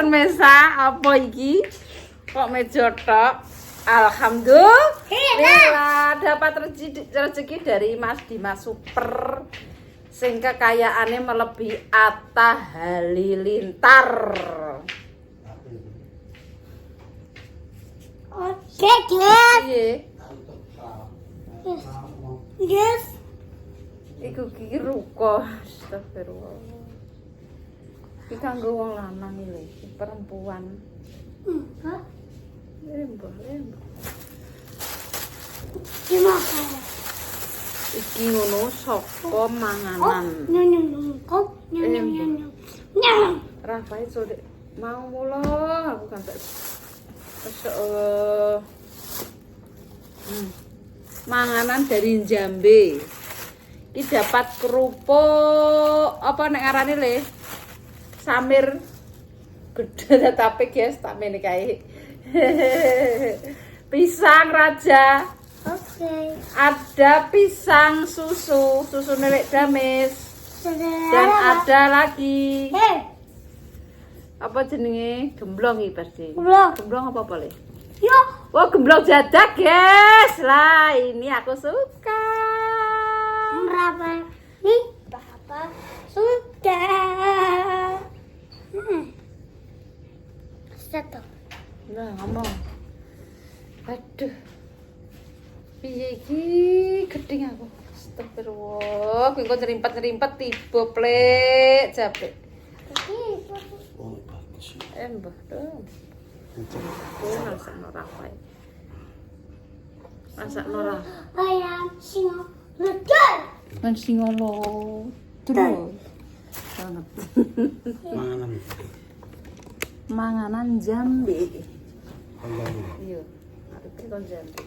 Mesa, apa iki? Kok meja tok? Alhamdulillah dapat rezeki dari Mas Dimas Super. Sing kekayaannya melebihi Atta Halilintar. Oke, guys. Piye? Yes. Iku ki ruko. Astagfirullah. Iki kanggo wong lanang iki, perempuan. Hah? Lembah. Gimana? Iki ngono saka manganan. Nyanyang. Nyanyang. Rafael sore mau mulo aku kan tak. Masyaallah. Manganan dari Jambe. Iki dapat kerupuk apa nek ngarane le? Samir gede tapi guys tak mene kae. Pisang raja. Oke. Ada pisang susu Nenek Damis. Dan ada lagi apa jenenge? Gemblong iki pasti. Gemblong apa boleh? Yo. Wah, gemblong jadak, guys. Lah, ini aku suka. Berapa? Nih, berapa? Sudah. Satu. Nah, ngomong. Aduh. Piye iki gedeng aku. Astagfirullah, kuwi kok nyerimpet-nyerimpet tiba plek capek. Oh, bagus. Mbah dong. Masak Rafael. Masak Nora. Ayam singo ledar. Kan singolo. Terus. Banget. Manganan. Manganan Jambe. Kembali. Iya. Arep kon Jambe.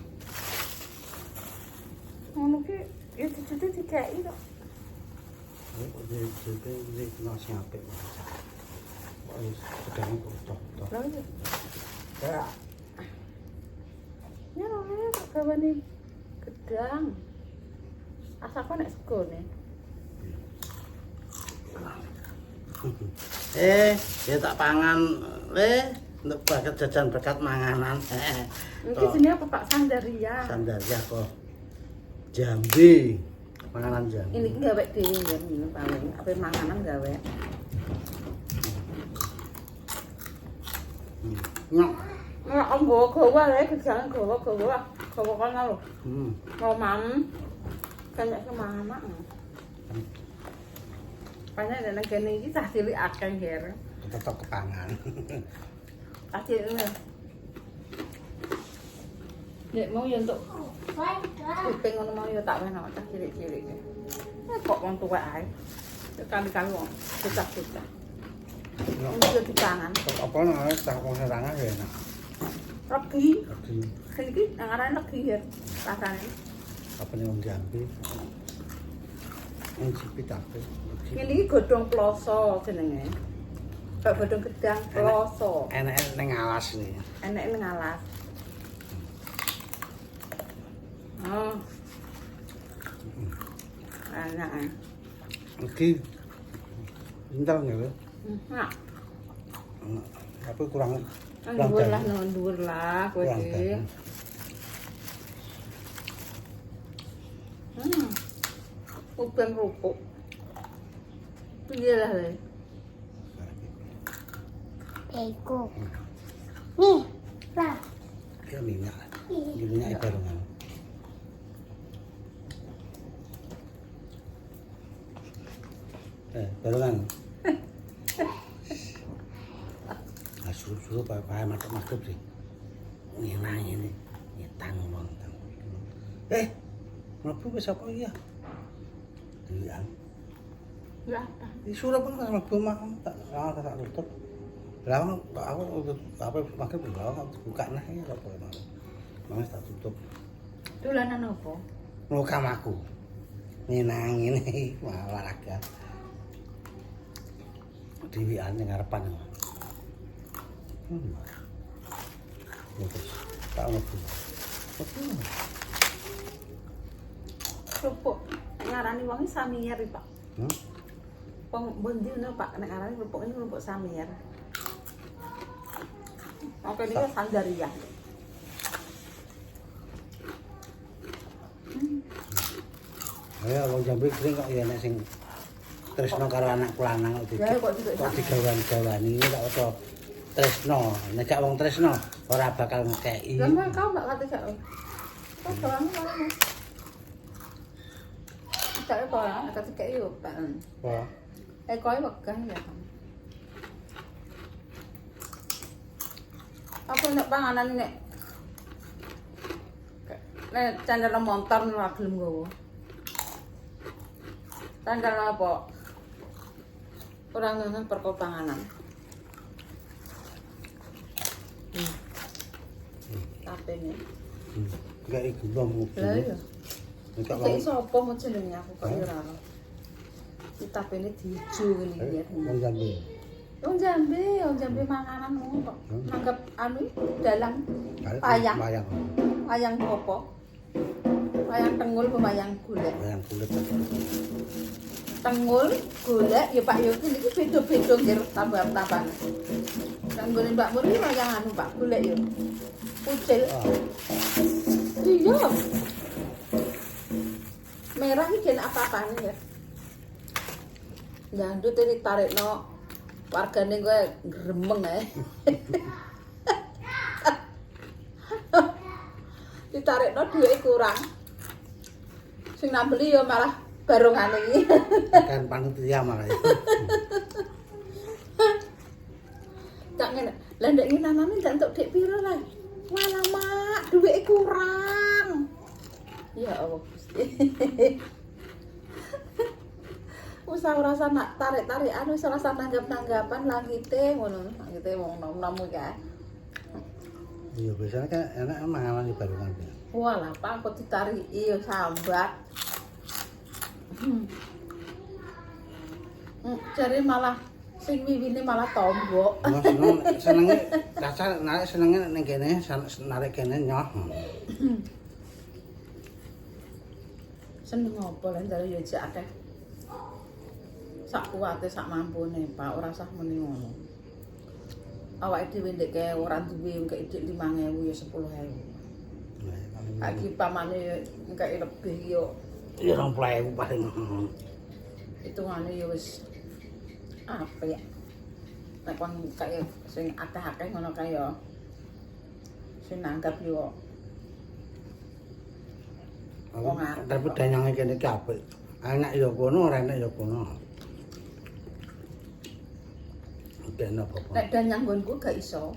Ngono ki ya cucu dikai kok. Jadi kenal siapa? Sedang cocok. Lah iya. Ya. Ya ora kok gawane gedang. Asakku nek segone. Ya tak pangan untuk bakat jajan berkat manganan. Iki jenenge apa Pak Sandaria? Sandaria kok. Jambe. Panganan Jambe. Ini gawe dhewe ya paling. Apa manganan gawe. Nyok. Ora nggawa lek gedang gawa kan lho. Mau mam. Kayak kemana? Banyak dan kene iki cah cilik akeh her. Tetep kepangan. Kasih ini. Nek mau ya untuk kuping ngono mau ya tak weno cah cilik-cilik. Kok wong tuwek ae. Kali-kali wong cecak-cecak. Iki dipangan. Apa nang tak wong serangan ya enak. Regi. Jadi Iki nang arane regi ya rasane. apa nih wong Jambe? Incipit apa? Ini iki godhong ploso jenenge. Kok godhong gedang ploso. Enak ning alas nih. Enek ning alas. Oh. Enak. Iki pinter nggak? Nah, Tapi kurang dhuwur lah kowe iki. Uben rupuk. Piye lah le? Eko. Nih, lah. Ya minyak. Minyak barengan. Barengan. Suruh pakai masuk sih. Nyenang ini. Nyetang ngomong. Mlebu wis apa iya? Iya. Ya apa? Disuruh pun mlebu mah tak tutup. Lah aku apa makan belakang buka nah ya apa emang. Mang tak tutup. Dolanan apa? Nglukam aku. Nyenang ini olahraga. Dewian ning ngarepan. Terus tak mlebu. Kerupuk ngarani wong samier iki, Pak. Wong Bondino Pak nek ngarani kerupuk ini kerupuk samier. Oke ini Sandaria. Ya wong Jambi sering kok ya nek sing tresno karo anak lanang Ya kok kok digawan-gawani ini kok ora tresno. Nek gak wong tresno ora bakal ngekeki. Lah kau enggak kata sak. Kok doang malah. Sak kok ora kata kayak yo, Pak. Wah. Koe wegah ya. Apa nek panganan nek candal montor ora gelem nggowo. Candal apa? Ora ngengen perkara panganan. Tapi nih. Enggak iku wong. Lah iya. Nek Kayak sapa mau jenenge aku kok ora ora. Kita ini diiju ngene ya. wong Jambi. Wong Jambi manganan ngono kok. Nanggep anu dalang Wayang. Wayang apa? Wayang tengul apa wayang golek? Wayang kulit. Tengul, golek ya Pak Yogi niki beda-beda nggih tambah-tambahan. Tanggone Mbak Muri wayang anu Pak, golek ya. Ucil. Iya. Merah iki kena apa-apane ya. Nyandut ini tarikno wargane kowe gremeng ae. Ditarikno duwike kurang. Sing nambeli ya malah barongane iki. Kan panitia malah. Tak ngene. Lah ndek nginanane ndak entuk dik piro lah. Malah mak duwike kurang. Ya Allah Gusti. Wis ora usah nak tarik-tarikan, wis ora usah nanggap-nanggapan langite ngono. Langite wong nom-nom iki kae. Iya biasanya kan enak manganan di barungan. Walah, Pak kok ditariki ya sambat. Jare malah sing wiwine malah tombok. Senenge caca narik senenge ning kene narik kene nyoh. Seneng apa lan jare ya jek akeh. Sak kuwate sak mampune, Pak, ora usah muni ngono. Awake dhewe ndek kae ora duwe engke dik 5.000 ya 10.000. Aki pamane ya engke lebih yo. Ya 20.000 paling. Hitungane ya wis apik. Nek kon kaya sing akeh-akeh ngono kae ya. Sing nanggap yo. Tapi danyange kene iki apik. Enak ya kono, ora enak ya kono. Kena apa? Nek danyang nggonku gak iso.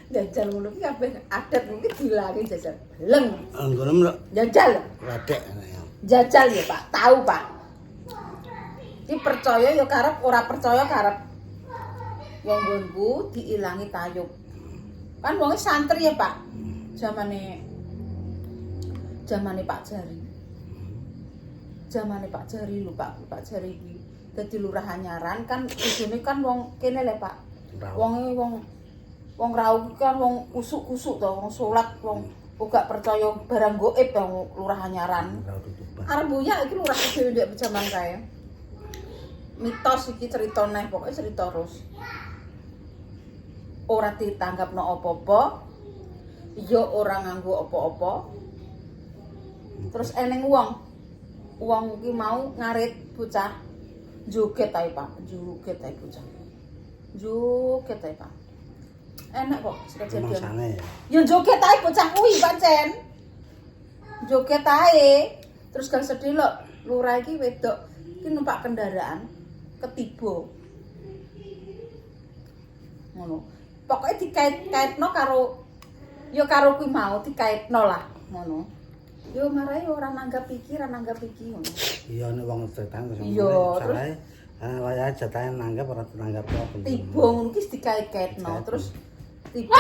Jajal ngono ki kabeh adat iki dilari jajal. Leng. Ngono Jajal. radek enak ya. Jajal ya, Pak. Tahu, Pak. Iki percaya ya karep, ora percaya karep. Wong nggonku diilangi tayub. Kan wonge santri ya, Pak. Zamane Pak Jari. Zamane Pak Jari lho, Pak Jari iki. Dadi lurah Anyaran kan isine kan wong kene le, Pak. Wonge wong rauh kan wong kusuk-kusuk to, wong salat, wong ora percaya barang gaib to lurah Anyaran. Arep buyak iki lurah dhewe ndek jaman kae. Mitos iki cerita neh, pokoke cerita terus. Ora ditanggapno apa-apa. Ya ora nganggo apa-apa. Terus eneng wong iki mau ngarit bocah joget ae Pak, joget ae bocah. Joget ae Pak. Enak kok kejadian. Ya joget ae bocah kuwi pancen. Joget ae. Terus kan sedih lho, lurah iki wedok iki numpak kendaraan ketiba. Ngono. Pokoke dikait-kaitno karo ya karo kuwi mau dikaitno lah ngono. Yo marai ora nanggap iki ngono. Iya nek wong cetan terus salah. Wayahe jatahe nanggap ora nanggap apa. Tiba ngono ki dikait-kaitno terus tiba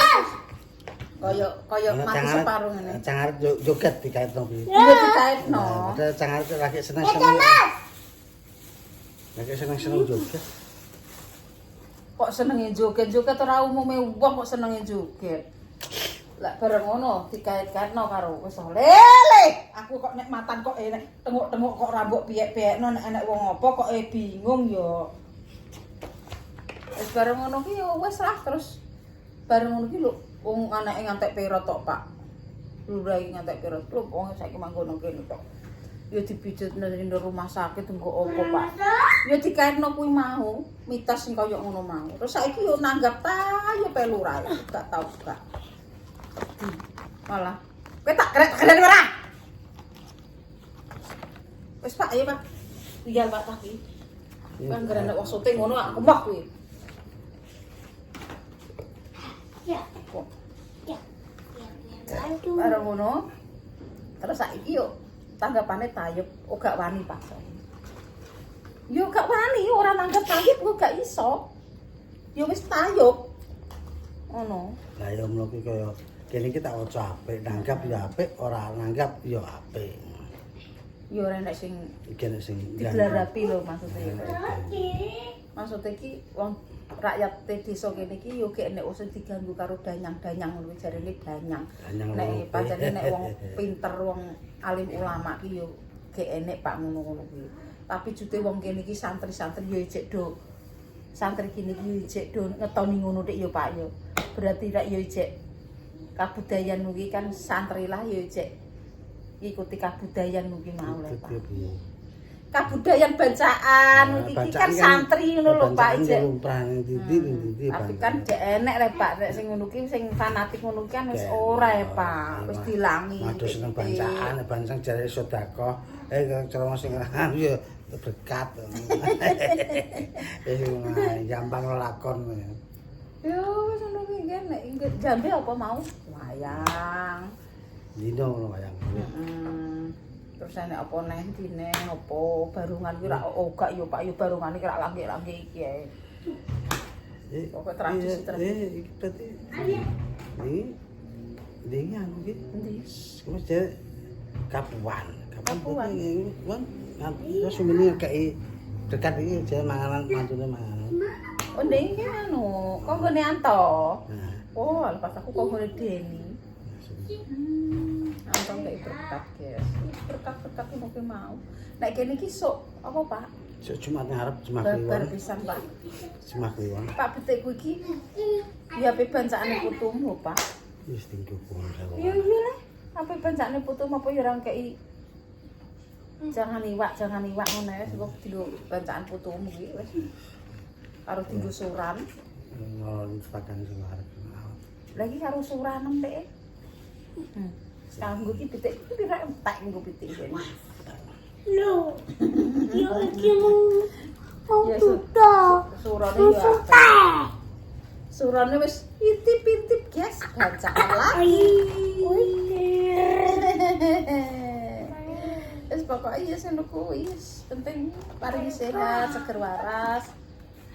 kaya mati separuh ngene. Cangar joget dikaitno kuwi. Iya dikaitno. Padahal cangar lagi seneng. Lagi seneng joget. Kok senenge joget-joget ora umume wong kok senenge joget. Lah bareng ngono dikait-kaitno karo wis lele. Aku kok nek matan kok nek tenguk-tenguk kok rambut piyek-piyekno nek enek wong apa kok bingung ya. Wis bareng ngono ki ya wis lah terus bareng ngono ki lho wong anake ngantek pira tok, Pak. Lurah iki ngantek pira? Lho wong saiki mangkono kene tok. Ya dipijutno ning rumah sakit engko opo, Pak? Ya dikaitno kuwi mau, mitos sing kaya ngono mau. Terus saiki yo nanggap ta yo pe lurah, gak tau gak. Malah kowe tak keren ora? Wis Pak, ayo Pak. Iyal Pak tapi. Kan keren nek wong syuting ngono aku mbah kuwi. Ya. Kok Ya. Aduh. bareng ngono. Terus saiki yo tanggapane tayub, oh gak wani Pak. Yo gak wani, ora nanggap tayub kok gak iso. Yo wis tayub. Ngono. Lah ya ngono ki kaya kene iki tak waca apik, nanggap ya apik, ora nanggap ya apik. Yo ora nek sing Iki nek sing diglarapi lho maksudnya. Maksudnya ki wong rakyat desa kene iki yo gek nek usah diganggu karo danyang-danyang ngono jarene danyang. Nek pancene nek wong pinter wong alim ulama ki yo gek enek Pak ngono-ngono kuwi. Tapi jute wong kene iki santri-santri yo ijek do santri kene iki yo ijek do ngetoni ngono dik yo Pak yo. Berarti rak yo ijek kabudayan kuwi kan santri lah yo ijek ikuti kabudayan kuwi mau lho Pak. Kabudayan bacaan iki kan santri ngono lho Pak ijek. Tapi kan jek enek rek Pak nek sing ngono ki sing fanatik ngono ki kan wis ora ya Pak, wis dilangi. Aduh seneng bacaan, bacaan jare sedekah. Cara sing anu ya berkat. Wis gampang lakon. Yo wis ngono ki nek jambe apa mau? Wayang. Dino ngono wayang. Terus nek apa neh dine apa barungan ki ora ogak yo Pak, yo barungan iki ora langge-langge iki ae. Pokok tradisi iki berarti. Ini anu iki. Endi? Wis jare Kapuan. Kapuan. Wong terus sumene kei dekat iki jare manganan mantune manganan. Oh ndek iki anu, konggone Anto. Nah, Oh, lepas aku konggone Deni. Anto kayak berkat, guys. Berkat-berkat iki mungkin mau. Nek kene iki sok apa, Pak? sok Jumat ngarep Jumat Barbar kliwon. pisan, Pak. Jumat kliwon. Pak betikku iki ya ape bancane putumu, Pak. Wis dingkupun sawo. Iya iya lah. Ape bancane putumu apa ya ora kei jangan iwak ngono ya sebab dilo bancaan putumu iki wis. Karo tinggo suran. Ngon pakan sing arep. Lagi karo suranem dek. Sekarang gue pitik itu tidak entek gue pitik ini. No. Dia lagi mau Ya, tutup. Surane ya. Surane wis intip-intip guys, bacaan lagi. Wis pokoke ya sing kuwi wis penting paling sehat, seger waras.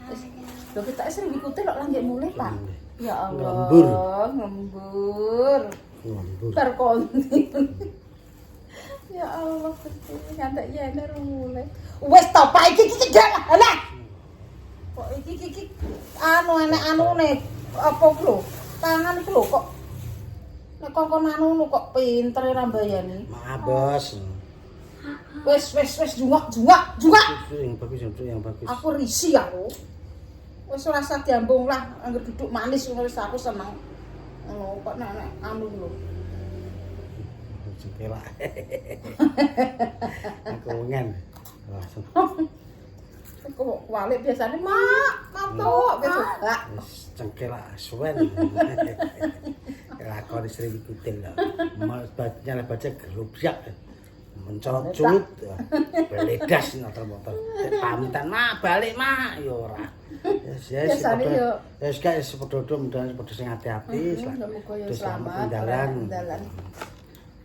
Wis lho kita sering ikuti lho lanjut mulai, Pak. Ya Allah, ngembur. Terkonti. Ya Allah, betul. Nyantek yene mulai. Wis to Pak iki gak lah. Kok iki anu enek anune apa lho? Tangan iki lho kok nek kongkon anu kok pinter ra mbayani. Maaf, Bos. Wis jungak. Yang bagus. Aku risih aku. Wis ora usah diambung lah, anggere duduk manis wis aku seneng. Ngono kok nek anu lho. Cengkelak. Aku ngen. Langsung. Kok walik biasane mak, mantuk gitu. Enggak. Cengkelak suwen. Lakon sering ikutin lho. Nyala baca gerubyak. Mencolot culit. Beledas motor-motor. Pamitan, "Ma, balik, Ma." Ya ora. Yes, gak sepodo-podo mudahan sepodo sing ati-ati. Selamat dalan.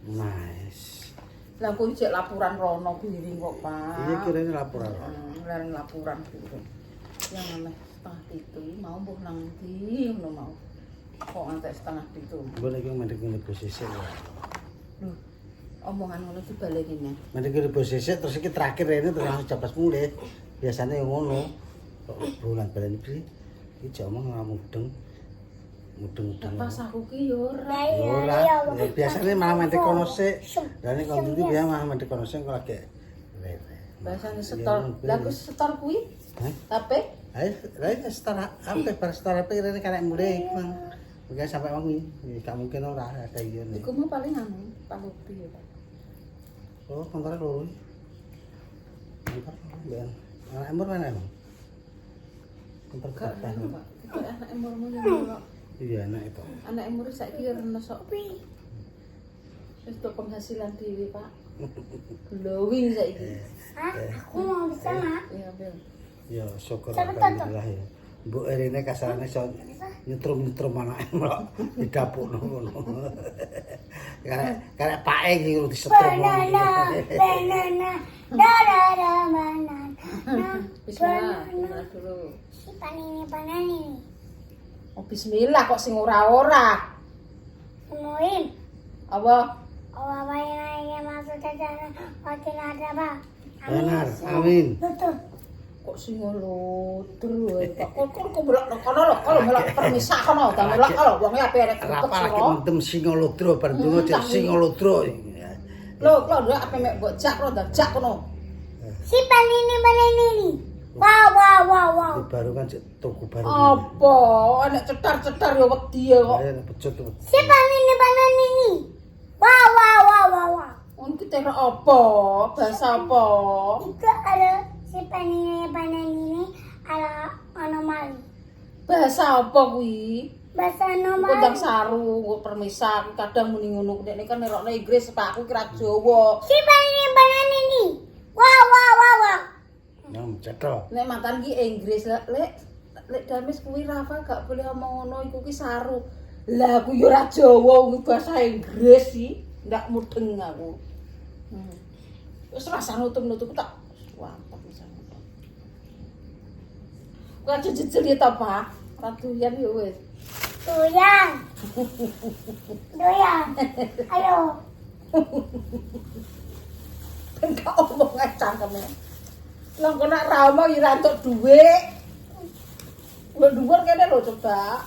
Nice. Lah kok ijek laporan rono biring kok, Pak. Iya kirane laporan. Laporan gitu. Yang aneh setengah itu mau mbuh nang ndi ngono mau. Kok ngantek setengah itu. Mbok iki mendek posisi ya. Lho, omongan ngono dibaleni neh. Mendek posisi terus iki terakhir ini terus langsung japas mulih. Biasanya yang ngono. Kok bulan baleni iki iki omong mudeng. Pas aku ki yo ora. Ya ora. Biasanya malah mendek kono sik. Lah nek kon iki biasa malah mendek kono sik kok lagi. Biasane setor. Lah ku setor kuwi. Tapi Ayo, setara apa bar setara pirene karek mulai Mang. Mungkin sampai wangi. Gak mungkin ora ada iya nih. Iku mah paling anu, palupi ya, Pak. Oh, motor loro. Motor ben. Anak emur mana emang? Motor Gak kapan? anu, Pak. Kayak anak emurmu yang dulu. Iya, anak itu. Anak emur saiki rene sok. Wis tok penghasilan dhewe, Pak. Glowing saiki. Hah? Aku mau di sana. Iya, Bel. Ya, syukur Sampai alhamdulillah ya. Mbok Erine kasarane iso nyetrum-nyetrum anake melok di dapur ngono. Karek pake iki kudu disetrum. Banana, banana, da banana. Bismillah, bismillah dulu. Si panini. Oh, bismillah kok sing ora-ora. Semuin. Apa? Apa yang masuk ke sana? Makin ada apa? Benar, amin. Betul. Kok sing ngolodro Pak. Kok melok kono lho, kalau melok permisah kono, ta melok kalau wong ape arek Rapa lagi mendem Singolodro bar dungo cek Singolodro. Lho, lho ape mek mbok jak ro jak kono. Si panini. Wow. Baru kan cek tuku baru. Apa? Nek cetar-cetar ya wedi ya kok. Ayo pecut. Si panini. Wow. Wong ki terok apa? Bahasa apa? Itu ada si panini ala anomali. Bahasa apa kuwi? Bahasa Kondang anomali. saru, kok permisah, kadang muni ngono nek kan nerokno Inggris Pak, aku kira Jawa. Si panini. Wow. Nam cekel. Nek mantan ki Inggris lek Damis kuwi Rafa gak boleh omong ngono iku ki saru. Lah aku yo ora Jawa kuwi bahasa Inggris sih. Ndak mudeng aku. Wis rasa nutup-nutup tak wampet pisan. Kok aja jejel ya ta, Pak? Ratuyan yo wis. Doyan. Ayo. Ben gak omong ae cangkeme. Lah kok nek ra omong ya ra entuk dhuwit. Lho dhuwur kene lho coba.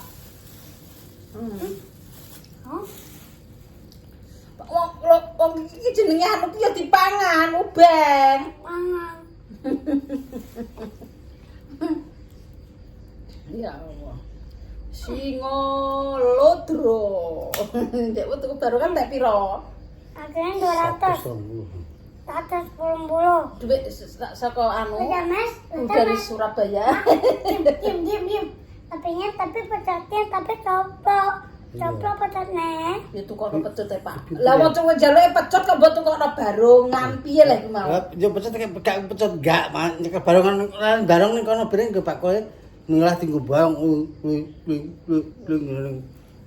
Wong iki jenenge anu ki ya dipangan ubeng. Mangan. Ya Allah. Singolodro. Ndek tuku baru kan nek pira? Akhirnya 200. 110. Duit saka anu. Udah mas. Dari Surabaya. Diam. Tapi pecatnya coplok. Coplok pecatnya. Ya tukono pecut e, Pak. Lah wong cowok jaluke pecut kok mbok tukono barongan piye lha iku mau? Yo pecut gak pecut gak nyekel barongan barong ning kono bareng ke Pak Kole nulah tinggu bawang ning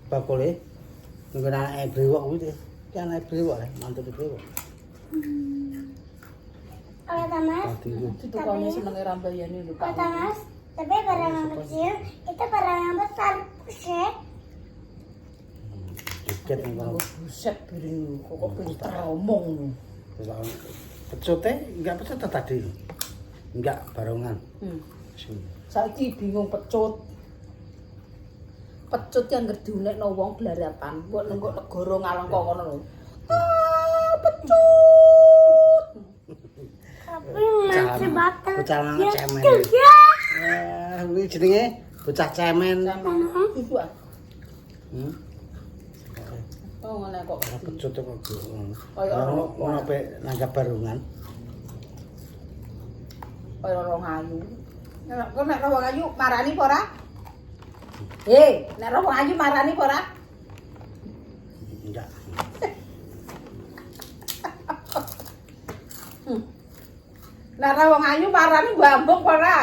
Pak Kole. Ning anake brewok kuwi. Ki anake brewok mantu brewok. Kalau tamas. Ditukone senenge rambayane lho, Kalau Pak. tamas. Tapi barang yang kecil itu barang yang besar. Buset. Dikit ning kono. Buset biru kok pinter omong lho. Pecute enggak pecut tadi. Enggak barongan. Saiki bingung pecut. Pecut yang ngerdunekno wong blarapan. Mbok nengko negara ngalengka kono lho. Pecut. Tapi masih batal. Bocah lanang cemen. Ya. Kuwi jenenge bocah cemen. Iku ah. Oh ngene kok. Pecut kok. Kaya Ono pe nanggap barongan. Kaya orang ayu. Kok nek wong ayu marani apa ora? Nek wong ayu marani apa ora? Enggak. Nek wong ayu marani mbambung apa ora?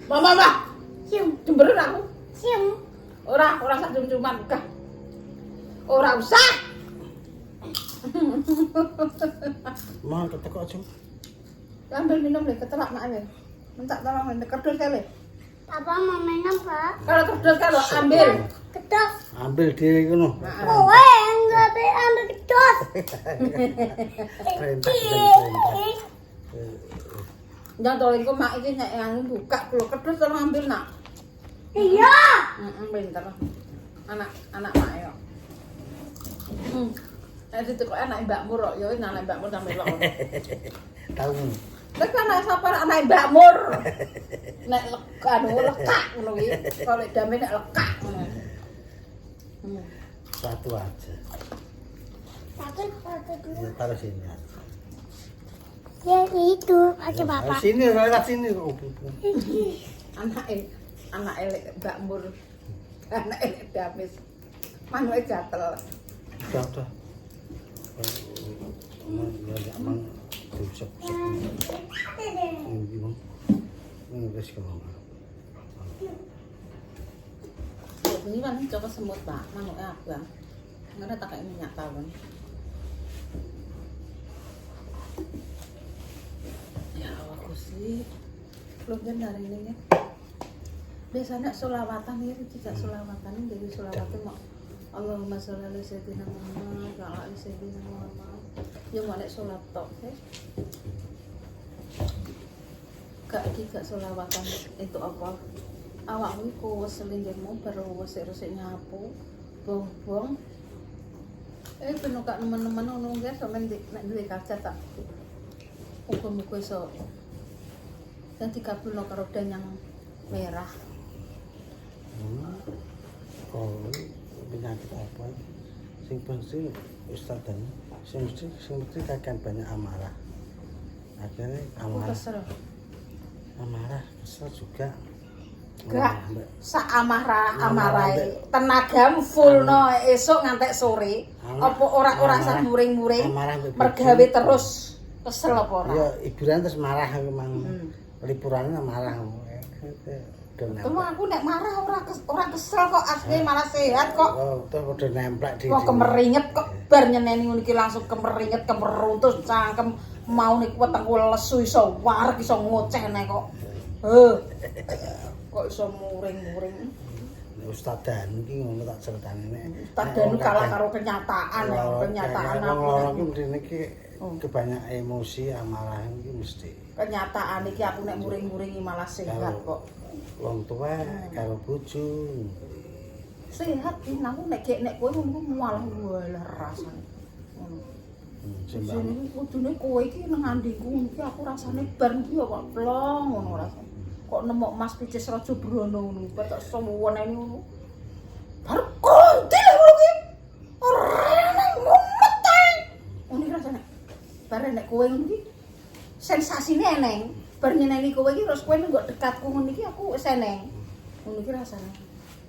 Mama. Cium. Jemberan aku. Cium. Ora sak cium-ciuman gah. Ora usah. Mau ketekok aja. Ambil minum deh, ketelak mak ambil. Minta tolong kerdus kali. Papa mau main apa? Kalau kerdus kalau ambil. Ketos. Ambil dhewe kono. Kowe enggak be ambil ketos. Perintah. Jangan tolong kok mak iki nek anu buka kalau kerdus tolong ambil nak. Iya. Pinter. Anak mak ya. Nek ditekok anak Mbak Mur kok ya anak Mbak Mur sampe lok. Tahu. Nek anak sapa anak Mbak Mur. Nek lekak ngono kuwi. Kalau dame nek lekak ngono. Satu aja. Satu dulu. Ya, taruh sini aja. Ya itu, ada bapak. Sini, lewat sini. Oh, Anake Mbak Mur. Anake Damis. Manuke gatel. udah. Emang usap-usap. Ini bang. Ini wis kemana? Ini kan coba semut Pak, manuke abang. Ngene tak kayak minyak tawon. Ya aku sih belum benar ini ya. Biasanya solawatan ya, tidak solawatan ini dari solawatan mau Allahumma sholli ala sayyidina Muhammad wa ala ali sayyidina Muhammad. Yo malek salat tok, gak solawatan itu apa? Awakmu iku wis linggihmu baru wis resik nyapu, bong-bong. Penuh kak teman-teman ngono nggih sampeyan nek duwe kaca tak. Muga-muga iso dan dikabulno karo yang merah. Oh, penyakit apa? Sing penting Ustaz dan sing mesti akan banyak amarah. Akhirnya amarah kesel juga. Gak sak amarai tenagamu full no esok ngantek sore. Apa ora sak muring-muring mergawe terus kesel apa ora? Ya hiburan terus marah memang. Liburannya marah. Kamu aku nek marah ora kesel kok asline malah sehat kok. Oh, terus udah nemplek di. Kok kemeringet kok bar nyeneni ngono iki langsung kemeringet kemeruntus cangkem mau niku wetengku lesu iso wareg iso ngoceh nek kok. Kok iso muring-muring. Ustaz Dan iki ngono tak ceritane nek. Ustaz Dan kalah karo kenyataan aku. Wong iki mrene iki kebanyak emosi amarah iki mesti. Kenyataan iki aku nek muring-muringi malah sehat kok. Wong tua karo bojo. Sehat iki aku nek kowe ngono malah rasane. Ngono. Sing kudune kowe iki nang andingku iki aku rasane bar iki kok plong ngono rasane. Kok nemok Mas Picis Raja Brono ngono, batok suweneni ngono. Bar kontil ngono iki. Ora nang mumet ae. Ngono iki rasane. Bar nek kowe ngono iki sensasine eneng. Bar nyeneni kowe iki terus kowe nggak dekatku ngono iki aku wis eneng. Ngono iki rasane.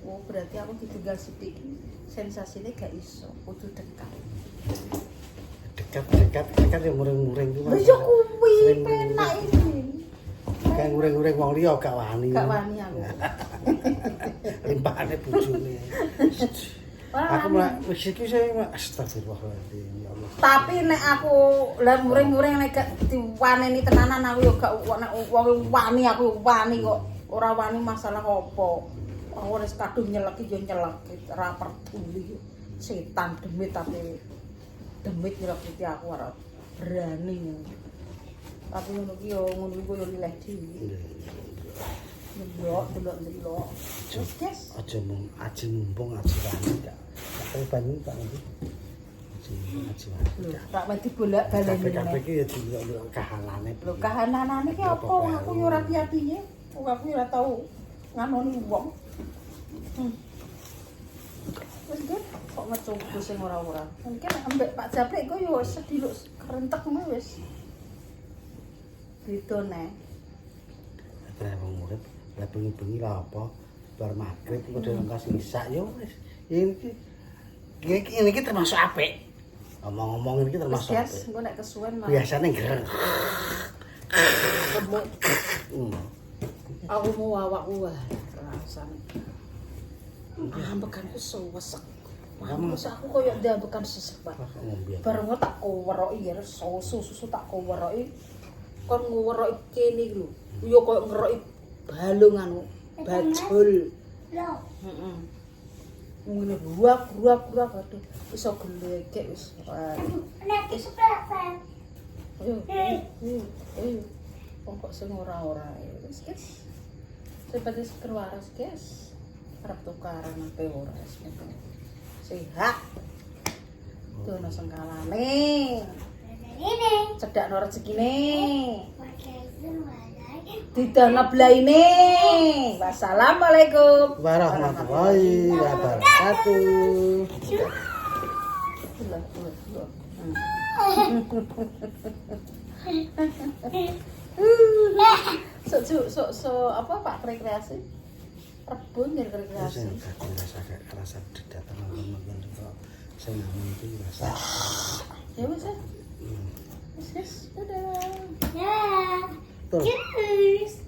Oh, berarti aku ditinggal sithik iki sensasine gak iso, kudu dekat. Dekat ya muring-muring ku. Lha yo kuwi penak iki. Kayak nguring-nguring wong liya gak wani. Gak wani aku. Limpahane bojone. Aku malah wis iki sing astagfirullahaladzim ya Allah. Tapi nek aku lah muring-muring nek gak diwaneni tenanan aku yo gak wong wani aku wani kok. Ora wani masalah apa. Aku wis kadung nyelek yo nyelek ora peduli. Setan demit tapi demit nyelek iki aku ora berani. Tapi ngono ki yo ngono iku yo lileh dhewe. Delok. Yes. Aja mumpung aja wani gak. Tapi banyu tak ngerti. Aja wani. Tak wedi bolak-balik. Kabeh iki ya delok kahanane. Lho kahananane ki apa aku yo ora ati-atiye. Aku ora tau nganoni wong. Wis nggih kok mecoba sing ora-ora. Mungkin ambek Pak Jabrik kok yo sediluk kerentek ngono wis. Beda neh. Lah wong urip, lah bengi-bengi lah apa bar magrib kok dhewe kasih isak yo wis. Iki termasuk apik. Omong-omong iki termasuk apik. Yes, engko nek kesuwen mah. Biasane gereng. Aku mau awakku wae rasane. Ambekan sesek. Wes aku koyo ndambekan sesek, Pak. Bareng tak koweroki ya susu tak koweroki. Kon ngoweroki kene iki lho. Yo koyo ngeroki balung anu bajul. Lho. Heeh. Ngene ruak aduh iso gelegek wis. Nek sepelan. Ayo. Pokok sing ora-ora wis guys. Seperti seger waras guys. Arep tukaran ape ora sehat. Dono sengkalane. Ini. Cedakno rezekine. Pakai semuanya. Didono blaine. Wassalamualaikum Warahmatullahi wabarakatuh. So apa Pak rekreasi? Rebun ya rekreasi. Saya nggak rasa tidak teman-teman kok. Saya nggak mungkin rasa. Ya wis. Wis, dadah. Ya. Tuh. Cheers.